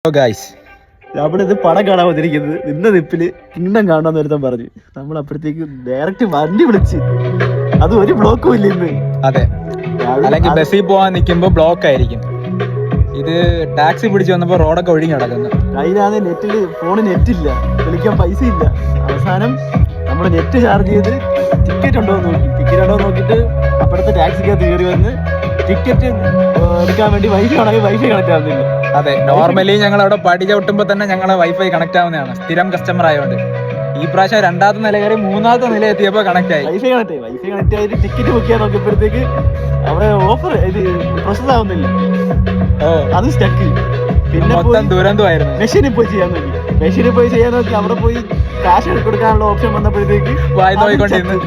Guys, നമ്മളിത് പടം കാണാൻ വന്നിരിക്കുന്നത് നിന്ന നിപ്പില് കിങ്ഡം കാണാന്ന് ഒരുത്തൻ പറഞ്ഞു. നമ്മൾ അപ്പോഴത്തേക്ക് ഡയറക്റ്റ് വണ്ടി വിളിച്ച്, അത് ഒരു ബ്ലോക്കും ഇല്ല ഇന്ന്. അതെ, അല്ലെങ്കിൽ ബസ്സിൽ പോകാൻ നിൽക്കുമ്പോൾ ബ്ലോക്ക് ആയിരിക്കും. ഇത് ടാക്സി പിടിച്ച് വന്നപ്പോൾ റോഡൊക്കെ ഒഴിഞ്ഞു കിടക്കുന്നു. അതിനാണ് നെറ്റില്, ഫോണിന് നെറ്റില്ല, വിളിക്കാൻ പൈസ ഇല്ല. അവസാനം നമ്മൾ നെറ്റ് ചാർജ് ചെയ്ത് ടിക്കറ്റ് ഉണ്ടോ എന്ന് നോക്കി. ടിക്കറ്റ് ഉണ്ടോ നോക്കിയിട്ട് അപ്പോഴത്തെ ടാക്സിക്കകത്ത് കയറി വന്ന് ടിക്കറ്റ് എടുക്കാൻ വേണ്ടി വൈഫൈ ആണെങ്കിൽ വൈഫൈ കണക്ട് ആവുന്നില്ല. അതെ, നോർമലി ഞങ്ങൾ അവിടെ പടി ചവിട്ടുമ്പോൾ തന്നെ ഞങ്ങളെ വൈഫൈ കണക്ട് ആവുന്നതാണ്, സ്ഥിരം കസ്റ്റമർ ആയതുകൊണ്ട്. ഈ പ്രാവശ്യം രണ്ടാമത്തെ നില കയറി മൂന്നാമത്തെ നില എത്തിയപ്പോൾ കണക്ട് ആയി. വൈഫൈ കണക്ട് ആയിട്ട് ടിക്കറ്റ് ബുക്ക് ചെയ്യാൻ നോക്കിയപ്പോഴത്തേക്ക് അവിടെ ഓഫർ ഇത് പ്രോസസ് ആവുന്നില്ല, അത് സ്റ്റക്ക്. പിന്നെ മൊത്തം ദുരന്തമായിരുന്നു. മെഷീനിൽ പോയി ചെയ്യാൻ നോക്കി. മെഷീനിൽ പോയി ചെയ്യാൻ നോക്കി, അവിടെ പോയി കാശ് കൊടുക്കാനുള്ള ഓപ്ഷൻ വന്നപ്പോഴത്തേക്ക് വായി നോക്കിക്കൊണ്ടിരുന്നു.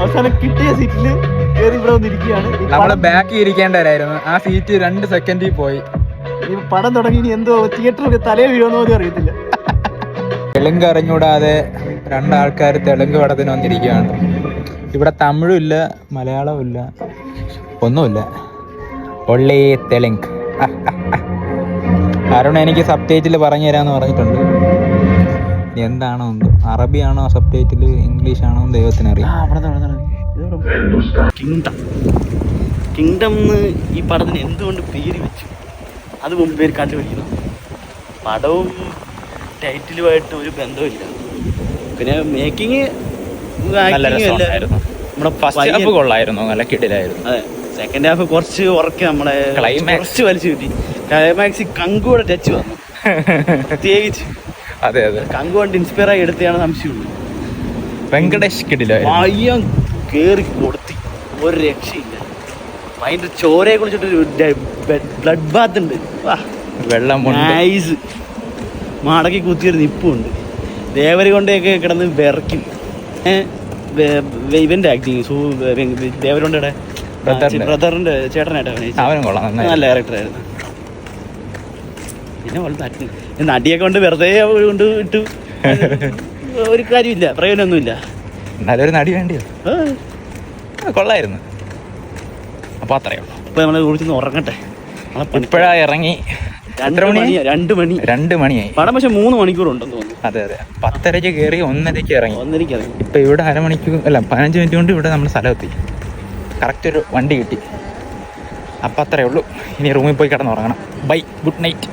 അവസാനം കിട്ടിയ സീറ്റില് കയറി ഇവിടെ വന്നിരിക്കുകയാണ്. നമ്മള് ബാക്കിൽ ഇരിക്കേണ്ടവരായിരുന്നു, ആ സീറ്റ് 2 സെക്കൻഡിൽ പോയി. ഈ പടം തുടങ്ങി ഇനി എന്തോ തിയേറ്ററിൽ തലേ വീഴുമെന്ന് പോലും അറിയത്തില്ല. തെലുങ്ക് അറിഞ്ഞൂടാതെ രണ്ടാൾക്കാർ തെലുങ്ക് പടത്തിന് വന്നിരിക്കുകയാണ്. ഇവിടെ തമിഴും ഇല്ല, മലയാളവും ഇല്ല, ഒന്നുമില്ല, ഒള്ളി തെലുങ്ക്. അരുൺ എനിക്ക് സബ് ടൈറ്റിൽ പറഞ്ഞു തരാമെന്ന് പറഞ്ഞിട്ടുണ്ട്. എന്താണോ എന്തോ, അറബിയാണോ സബ് ടൈറ്റിൽ, ഇംഗ്ലീഷ് ആണോ ദൈവത്തിനറിയാം. കിങ്ഡം ഈ പടത്തിന് എന്തുകൊണ്ട് പേര് വെച്ചു, അത് മുമ്പ് പേര് കണ്ടുപിടിക്കണം. പടവും ടൈറ്റിലുമായിട്ട് ഒരു ബന്ധമില്ല. പിന്നെ മേക്കിങ് കൊള്ളായിരുന്നു, നല്ല കിടിലായിരുന്നു. അതെ, സെക്കൻഡ് ഹാഫ് കുറച്ച് ഉറക്കെ നമ്മളെ ക്ലൈമാക്സ് വലിച്ചു കിട്ടി. ക്ലൈമാക്സ് കങ്കുവിടെ ടച്ച് വന്നു പ്രത്യേകിച്ച്. അതെ അതെ, കങ്കു കൊണ്ട് ഇൻസ്പയർ ആയി എടുത്തതാണ് സംശയമുള്ളൂ. വെങ്കടേഷ് പയ്യൻ കേറി കൊടുത്തി, ഒരു രക്ഷയില്ല. അതിന്റെ ചോരയെ കുളിച്ചിട്ടൊരു ബ്ലഡ് ബാത്ത് ഉണ്ട്, വെള്ളം നൈസ്. മടക്കി കുത്തിയൊരു നിപ്പുണ്ട്. ദേവരി കൊണ്ടൊക്കെ കിടന്ന് വിറയ്ക്കും. ഇവന്റെ ആക്ടിങ് ദേവരകൊണ്ടയുടെ ബ്രദറിന്റെ ചേട്ടനായിട്ടാണ്, നല്ല ക്യാരക്ടറായിരുന്നു. പിന്നെ നടിയൊക്കെ കൊണ്ട് വെറുതെ കൊണ്ട് ഇട്ടു, ഒരു കാര്യമില്ല, പ്രയോജനമൊന്നുമില്ല. നല്ലൊരു നടി വേണ്ടിയോ, കൊള്ളായിരുന്നു. അപ്പൊ അത്രയേ ഉള്ളൂ. ഇപ്പൊ നമ്മളെ കുറിച്ച് ഉറങ്ങട്ടെ. ഇപ്പോഴാ ഇറങ്ങി 2 മണിയായി. പടം പക്ഷെ 3 മണിക്കൂറുണ്ടെന്ന് തോന്നുന്നു. അതെ അതെ, 10:30 കയറി 1:30 ഇറങ്ങി. ഇപ്പൊ ഇവിടെ 15 മിനിറ്റ് കൊണ്ട് ഇവിടെ നമ്മൾ സ്ഥലമെത്തി. കറക്റ്റ് ഒരു വണ്ടി കിട്ടി. അപ്പം അത്രയേ ഉള്ളൂ. ഇനി റൂമിൽ പോയി കിടന്നുറങ്ങണം. By, good night.